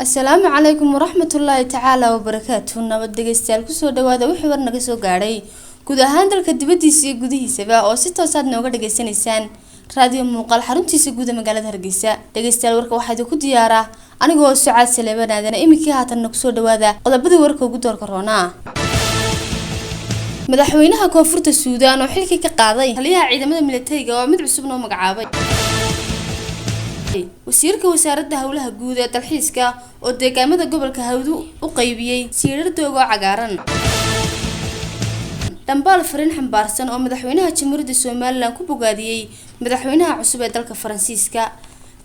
Assalaamu calaykum waraxmatullaahi tacaala wabarakaatuh. Nabad dhegeystayaal kusoo dhawaada wixii war naga soo gaaray guud ahaan dalka dibadiisa iyo gudihiisaba oo si toos ah nooga dhageysanaysaan raadiyo muuqaal xaruntiisa guud ee magaalada Hargeysa. Dhegeystayaal warka waxaa idinku diyaara anigoo Sucaad Saleebaan aadana imikii haatan kusoo dhawaada qodobadii warka ugu doorka roona. Madaxweynaha Koonfurta Suudaan oo xilkii ka qaaday taliyaha ciidamada militariga oo mid cusub noo magacaabay. wasiirka wasaaradda hawlaha guud ee dalxiiska oo deegaamada gobolka Hawdu u qaybiyay sirar doogo cagaaran. Dambaal Fariin xambaarsan oo madaxweynaha Jamhuuriyadda Soomaaliland ku bogaadiyay madaxweynaha cusub ee dalka Faransiiska.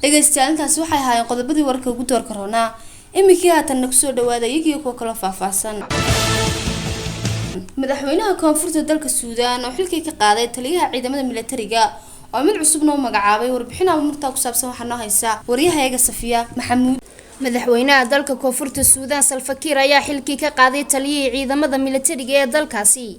Dhageystayaal intaas waxay ahaayeen qodobadii warka ugu doorka roona. Imikii haatan kusoo dhawaada iyagii kuwa kala faahfaahsan. Madaxweynaha Koonfurta dalka Suudaan oo xilkii ka qaaday taliyaha ciidamada militariga oo mid cusub noo magacaabay warbixinaha murtaa ku saabsan waxa noo haysa wariyahayaga Safiya Maxamuud. madaxweynaha dalka Koonfurta Suudaan Salva Kiir ayaa xilkii ka qaaday taliyihii ciidamada militariga ee dalkaasi.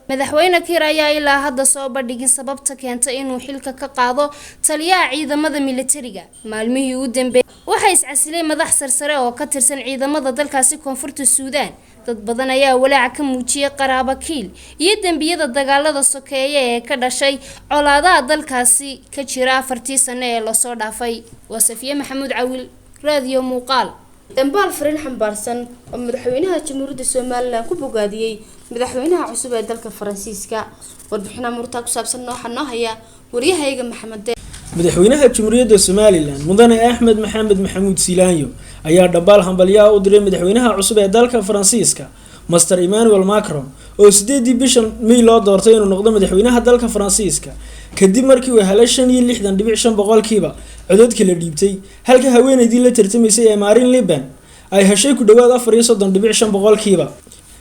madaxweyne Kiir ayaa ilaa hadda soo bandhigin sababta keentay inuu xilka ka qaado taliyaha ciidamada militariga. maalmihii u dambeeyay waxa iscasilay madax sarsare oo ka tirsan ciidamada dalkaasi Koonfurta Suudaan. dad badan ayaa walaac ka muujiyay qaraabo kiil iyo dambiyada dagaalada sokeeye ee ka dhashay colaadaha dalkaasi ka jira 4 sano ee la soo dhaafay. Safiya Maxamuud Cawil, raadiyo muuqaal. Dambaal Fariin xambaarsan oo madaxweynaha Jamhuuriyadda Soomaaliland ku bogaadiyay madaxweynaha cusub ee dalka Faransiiska. warbixinaha murtaa ku saabsan waxa noo haya wariyahayaga Maxamed. madaxweynaha Jamhuuriyadda Soomaaliland Mudane Axmed Maxamed Maxamuud Siilaanyo ayaa dambaal hambalyo u diray madaxweynaha cusub ee dalka Faransiiska Mr Emmanuel Macron oo 8 bishan May loo doortay inuu noqdo madaxweynaha dalka Faransiiska kadib markii uu helay 65% codadka la dhiibtay halka haweeneydii la tartamaysay ee Marine Le Pen ay heshay ku dhawaad 34%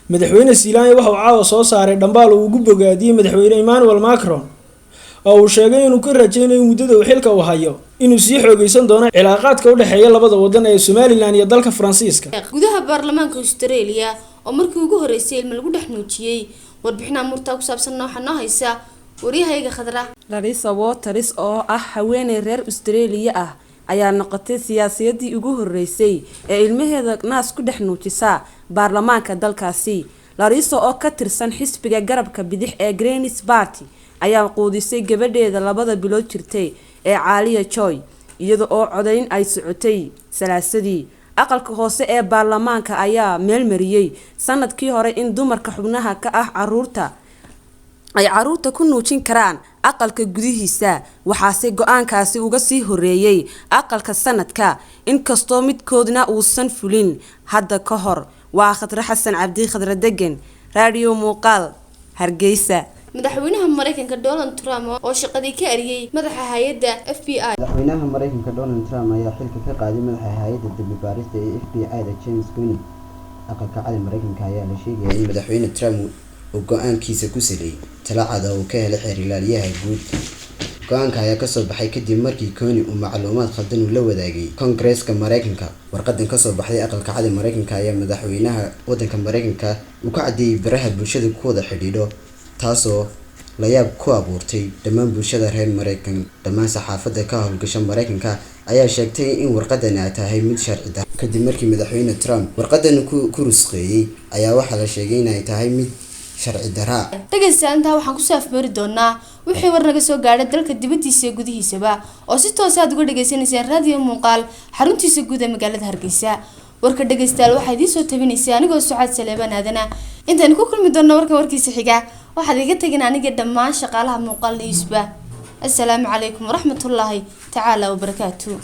madaxweyne Siilaanyo waxa uu caawa soo saaray dambaal uu ugu bogaadiyay madaxweyne Emmanuel Macron oo uu sheegay inuu ka rajaynayo muddada uu xilka u hayo inuu sii xoogeysan doono cilaaqaadka u dhaxeeya labada wadan ee Somaliland iyo dalka Faransiiska. gudaha baarlamaanka Australia oo markii ugu horeysay ilmo lagu dhaxnuujiyay warbixinaha murtaa ku saabsan waxa noo haysa wariyahayaga Khadra. Larissa Waters oo ah haweeney reer Australia ah ayaa noqotay siyaasadii ugu horeysay ee ilmaheeda naas ku dhaxnuujisa baarlamaanka dalkaasi. Larissa oo ka tirsan xisbiga garabka bidix ee Greens Party ayaa quudisay gabadheeda 2 bilood jirtay ee Caaliya Joy iyadoo oo codayn ay socotay salaasadii. aqalka hoose ee baarlamaanka ayaa meel mariyay sanadkii hore in dumarka xubnaha ka ah caruurta ku nuujin karaan aqalka gudihiisa. waxaase go'aankaasi uga sii horeeyay aqalka sanadka inkastoo midkoodna uusan fulin hadda ka hor. waa Khadra Xasan Cabdi, Khadra Degan, raadiyo muuqaal, Hargeysa. madaxweynaha Mareykanka Donald Trump oo shaqadii ka ariyay madaxa hay'adda FBI. madaxweynaha Mareykanka Donald Trump ayaa xilka ka qaaday madaxa hay'adda dambi baarista ee FBI James Comey. aqalka cad Mareykanka ayaa la sheegay in madaxweyne Trump uu go'aankiisa ku saleeyay talaacada uu ka helay xeer ilaaliyaha guud. go'aanka ayaa ka soo baxay kadib markii Comey uu macluumaad khaldan u la wadaagay Congress-ka Mareykanka. warqadan ka soo baxday aqalka cad Mareykanka ayaa madaxweynaha wadanka Mareykanka uu ka cadeeyay baraha bulshada ku wada xidhiidho taasoo la yaab ku abuurtay dhammaan bulshada reer Mareykan. dhammaan saxaafadda ka howlgasha Mareykanka ayaa sheegtay in warqadan ay tahay mid sharci ah kadib markii madaxweyne Trump warqadan ku rusqeeyay ayaa waxa la sheegay in ay tahay mid sharci darro. dhageystayaal inta waxaan ku saafmari doonaa wixii war naga soo gaaray dalka dibadiisa iyo gudihiisaba oo si toos ah uga dhageysanaysaan raadiyo muuqaal xaruntiisa guud ee magaalada Hargeysa. warka dhageystayaal waxa idin soo tabinaysaa anigoo Sucaad Saleebaan aadana. intaan ku kulmi doonno warkiisa xiga waxaad iga tagin aniga dhammaan shaqaalaha muuqaal newsba. assalaamu calaykum waraxmatullaahi tacaala wabarakaatuh.